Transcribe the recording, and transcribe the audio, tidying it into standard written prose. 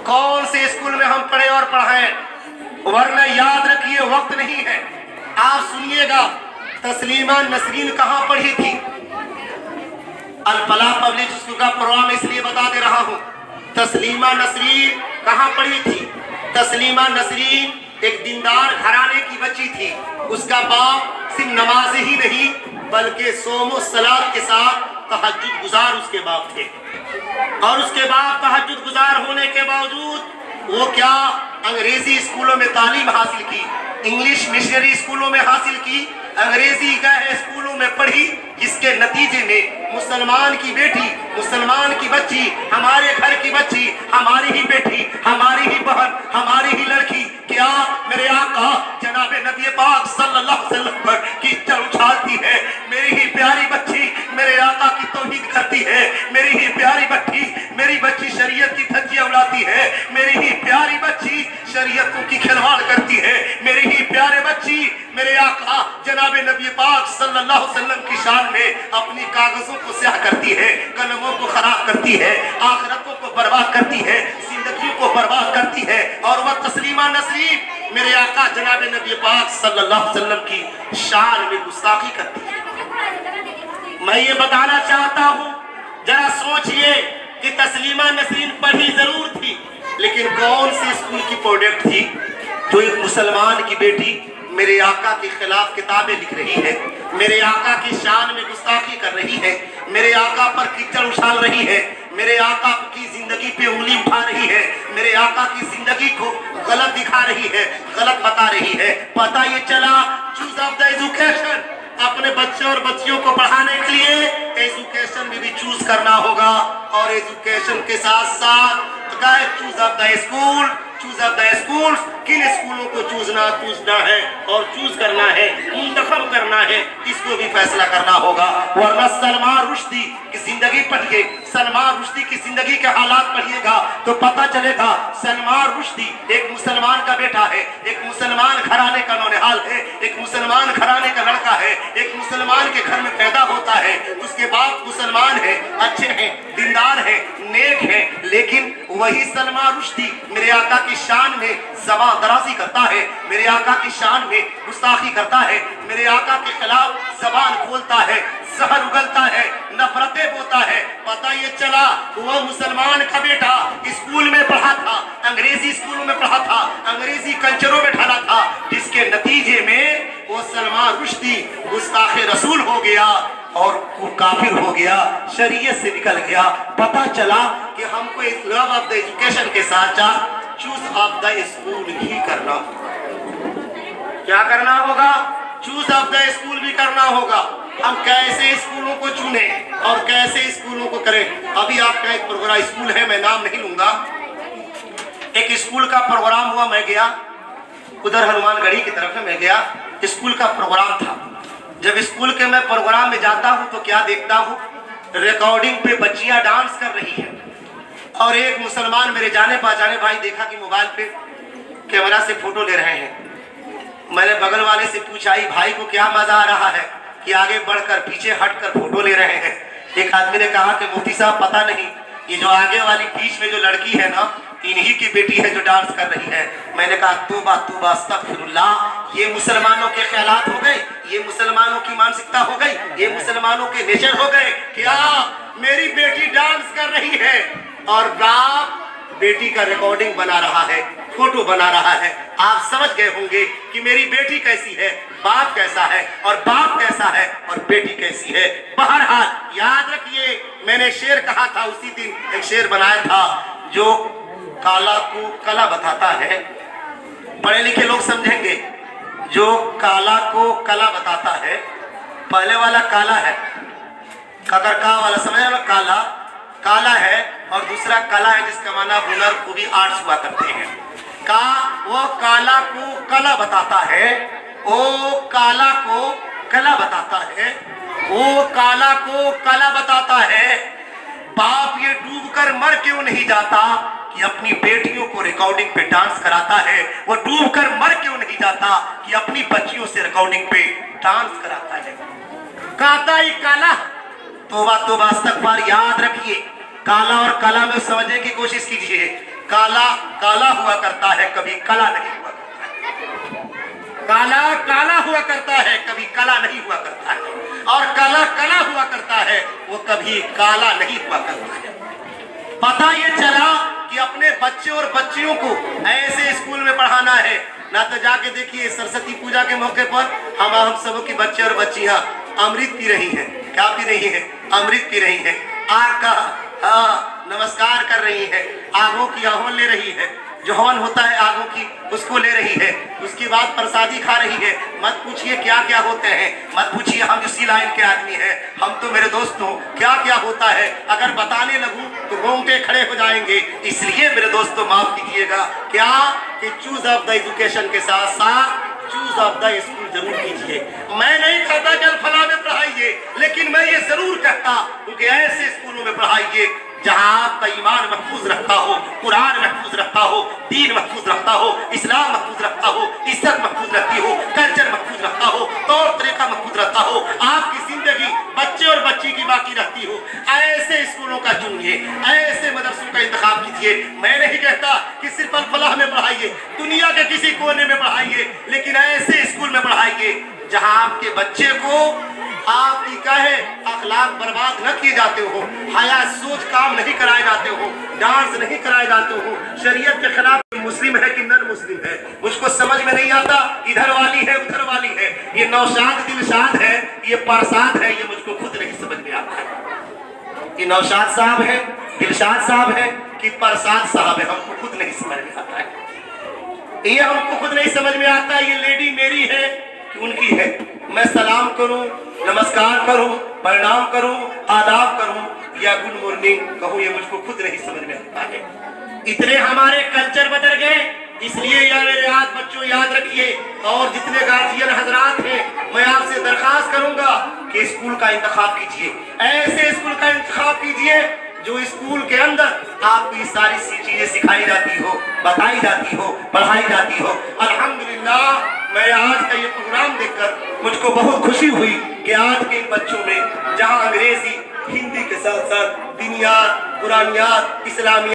कौन से स्कूल में हम पढ़े और पढ़ाएं, वरना याद रखिए वक्त नहीं है। आप सुनिएगा, तस्लीमा नसरीन कहाँ पढ़ी थी? अल-फलाह पब्लिक स्कूल का प्रोग्राम इसलिए बता दे रहा हूँ। तस्लीमा नसरीन कहाँ पढ़ी थी? तस्लीमा नसरीन एक दीनदार घराने की बच्ची थी। उसका बाप सिर्फ नमाज ही नहीं बल्कि सोमो सलात के साथ तहज्जुद गुजार उसके बाप थे। और उसके बाप तहज्जुद गुजार होने के बावजूद वो क्या अंग्रेजी स्कूलों में तालीम हासिल की, इंग्लिश मिशनरी स्कूलों में हासिल की, अंग्रेजी गए स्कूलों में पढ़ी, जिसके नतीजे में मुसलमान की बेटी, मुसलमान की बच्ची, हमारे घर की बच्ची, हमारी ही बेटी, हमारी ही बहन, हमारी ही लड़की क्या मेरे आका जनाबे नबी पाक सल्लल्लाहु अलैहि वसल्लम पर कीचड़ उछालती है। मेरी ही प्यारी बच्ची मेरे आका की तौहीद करती है। मेरी ही प्यारी बच्ची शरीयत की धज्जियां उड़ाती है। मेरी ही प्यारी बच्ची शरीयतों की खिलवाड़ करती है। मेरी ही प्यारे बच्ची मेरे आका जनाबे नबी पाक सल्लल्लाहु अलैहि वसल्लम की शान में अपनी कागजों को स्याह करती है, कलमों को खराब करती है, आखिरतों को बर्बाद करती है, जिंदगियों को बर्बाद करती है। और वह तस्लीमा नसरीन मेरे आका जनाबे नबी पाक सल्लल्लाहु अलैहि वसल्लम की शान में गुस्ताखी करती है। मैं ये बताना चाहता हूँ, जरा सोचिए कि तस्लीमा नसरीन पढ़ी जरूर थी, लेकिन कौन सी स्कूल की प्रोडक्ट थी जो एक मुसलमान की बेटी मेरे आका के खिलाफ किताबें लिख रही है, मेरे आका की शान में गुस्ताखी कर रही है, मेरे आका पर कीचड़ उछाल रही है, मेरे आका की जिंदगी पे उंगली उठा रही है, मेरे आका की जिंदगी को गलत दिखा रही है, गलत बता रही है। पता ये चला चूज ऑफ द एजुकेशन, अपने बच्चों और बच्चियों को पढ़ाने के लिए एजुकेशन में भी चूज करना होगा। और एजुकेशन के साथ साथ choose of the school, choose of the school, किन स्कूलों को चूजना है और चूज करना है, मुंतखब करना है, इसको भी फैसला करना होगा। वरना सलमान रुश्दी की जिंदगी पढ़िए, सलमान रुश्दी की जिंदगी के हालात पढ़िएगा तो पता चलेगा सलमान रुश्दी एक मुसलमान का बेटा है, एक मुसलमान घराने का नौनिहाल है, एक मुसलमान घराने का लड़का है, एक मुसलमान के घर में पैदा होता है, उसके बाप मुसलमान है, अच्छे हैं, दीनदार है, नेक है, लेकिन वही सलमान रुश्दी मेरे आका की शान में ज़बान दराजी करता है, मेरे आका की शान में गुस्ताखी करता है, मेरे आका के खिलाफ जबान खोलता है, जहर उगलता है, नफरतें बोता है। पता ये चला वह मुसलमान का बेटा स्कूल में पढ़ा था, अंग्रेजी स्कूलों में पढ़ा था, अंग्रेजी कल्चरों में ढला था, जिसके नतीजे में वो सलमान रुश्दी गुस्ताखे रसूल हो गया और वो काफिर हो गया, शरीयत से निकल गया। पता चला कि हमको इस लव ऑफ द एजुकेशन के साथ साथ चूज ऑफ द स्कूल ही करना, क्या करना होगा? चूज ऑफ द स्कूल भी करना होगा। हम कैसे स्कूलों को चुने और कैसे स्कूलों को करें। अभी आपका एक प्रोग्राम स्कूल है, मैं नाम नहीं लूंगा, एक स्कूल का प्रोग्राम हुआ, मैं गया उधर हनुमानगढ़ी की तरफ में, मैं गया, स्कूल का प्रोग्राम था। जब स्कूल के मैं प्रोग्राम में जाता हूँ तो क्या देखता हूँ, रिकॉर्डिंग पे बच्चियां डांस कर रही हैं और एक मुसलमान मेरे जाने पहचाने भाई देखा कि मोबाइल पे कैमरा से फोटो ले रहे हैं। मैंने बगल वाले से पूछा, भाई को क्या मजा आ रहा है कि आगे बढ़कर पीछे हटकर फोटो ले रहे हैं? एक आदमी ने कहा कि मुफ्ती साहब पता नहीं, ये जो आगे वाली बीच में जो लड़की है ना, इन्हीं की बेटी है जो डांस कर रही है। मैंने कहा तौबा तौबा अस्तगफिरुल्लाह, ये मुसलमानों के ख्यालात हो गए, ये मुसलमानों की मानसिकता हो गई, ये मुसलमानों के नेचर हो गए। क्या मेरी बेटी डांस कर रही है और बाप बेटी का रिकॉर्डिंग बना रहा है, फोटो बना रहा है। आप समझ गए होंगे कि मेरी बेटी कैसी है, बाप कैसा है और बाप कैसा है और बेटी कैसी है। बहरहाल याद रखिए, मैंने शेर कहा था उसी दिन, एक शेर बनाया था जो काला को कला बताता है। पढ़े लिखे लोग समझेंगे, जो काला को कला बताता है। पहले वाला काला है, ककरका वाला समझ लो, काला काला है, और दूसरा कला है जिसका माना हुनर, को भी आर्ट्स हुआ करते हैं। का वो काला को कला बताता है, ओ काला को कला बताता है, ओ काला को कला बताता है। बाप ये डूबकर मर क्यों नहीं जाता कि अपनी बेटियों को रिकॉर्डिंग पे डांस कराता है? वो डूबकर मर क्यों नहीं जाता कि अपनी बच्चियों से रिकॉर्डिंग पे डांस कराता है? काता ही काला, तौबा तौबा इस्तगफार। याद रखिए, काला और कला में समझने की कोशिश कीजिए। काला काला हुआ करता है, कभी कला नहीं हुआ करता है। काला काला हुआ करता है, कभी कला नहीं हुआ करता है, और काला कला हुआ करता है, वो कभी काला नहीं हुआ करता है। पता ये चला कि अपने बच्चे और बच्चियों को ऐसे स्कूल में पढ़ाना है ना। तो जाके देखिए सरस्वती पूजा के मौके पर हम सब के बच्चे और बच्चियां अमृत पी रही हैं। क्या पी रही हैं? अमृत पी रही हैं। आग का नमस्कार कर रही है, आगों की आहों ले रही है, जो हवन होता है आगों की उसको ले रही है। उसके बाद प्रसादी खा रही है। मत पूछिए क्या क्या होते हैं, मत पूछिए, हम इसी लाइन के आदमी हैं। हम तो मेरे दोस्तों क्या क्या होता है अगर बताने लगूं तो रोंगटे खड़े हो जाएंगे। इसलिए मेरे दोस्तों माफ कीजिएगा क्या कि चूज ऑफ द एजुकेशन के साथ साथ चूज ऑफ द स्कूल जरूर कीजिए। मैं नहीं कहता कि फला में पढ़ाइए, लेकिन मैं ये जरूर कहता हूं कि ऐसे स्कूलों में पढ़ाइए जहां आपका ईमान महफूज रखता हो, कुरान महफूज रखता हो, दीन महफूज रखता हो, इस्लाम महफूज रखता हो, इज्जत महफूज रखती हो, कल्चर महफूज रखता हो, तौर तरीका महफूज रखता हो, आपकी जिंदगी बच्चे और बच्ची की बाकी रहती हो। ऐसे स्कूलों का चुनिए, ऐसे मदरसों का इंतखाब कीजिए। मैं नहीं कहता कि सिर्फ अल-फलाह में पढ़ाइए, दुनिया के किसी कोने में पढ़ाइए, लेकिन ऐसे स्कूल में पढ़ाइए जहां आपके बच्चे को आपकी कहे अखलाक बर्बाद न किए जाते हो, हया सोच काम नहीं कराए जाते हो, डांस नहीं कराए जाते हो, शरीयत के खिलाफ मुस्लिम है कि नन मुस्लिम है मुझको समझ में नहीं आता, इधर वाली है उधर वाली है, ये नौशाद दिलशाद है, ये परसाद है, ये मुझको खुद नहीं समझ में आता है कि नौशाद साहब है, दिलशाद साहब है कि परसाद साहब है, हमको खुद नहीं समझ में आता है। ये हमको खुद नहीं समझ में आता है ये लेडी मेरी है कि उनकी है। मैं सलाम करूं, नमस्कार करूं, प्रणाम करूं, आदाब करूं या गुड मॉर्निंग कहूं, ये मुझको खुद नहीं समझ में आता है। इतने हमारे कल्चर बदल गए, इसलिए यार याद बच्चों याद रखिए। और जितने गार्जियन हजरात हैं मैं आपसे दरखास्त करूंगा कि स्कूल का इंतखाब कीजिए, ऐसे स्कूल का इंतखाब कीजिए जो स्कूल के अंदर आपकी सारी चीजें सिखाई जाती हो, बताई जाती हो, पढ़ाई जाती हो। अल्हम्दुलिल्लाह मैं आज का ये प्रोग्राम देखकर मुझको बहुत खुशी हुई कि आज के इन बच्चों में जहां अंग्रेजी हिंदी के साथ साथ दीनियात, कुरानियात, इस्लामी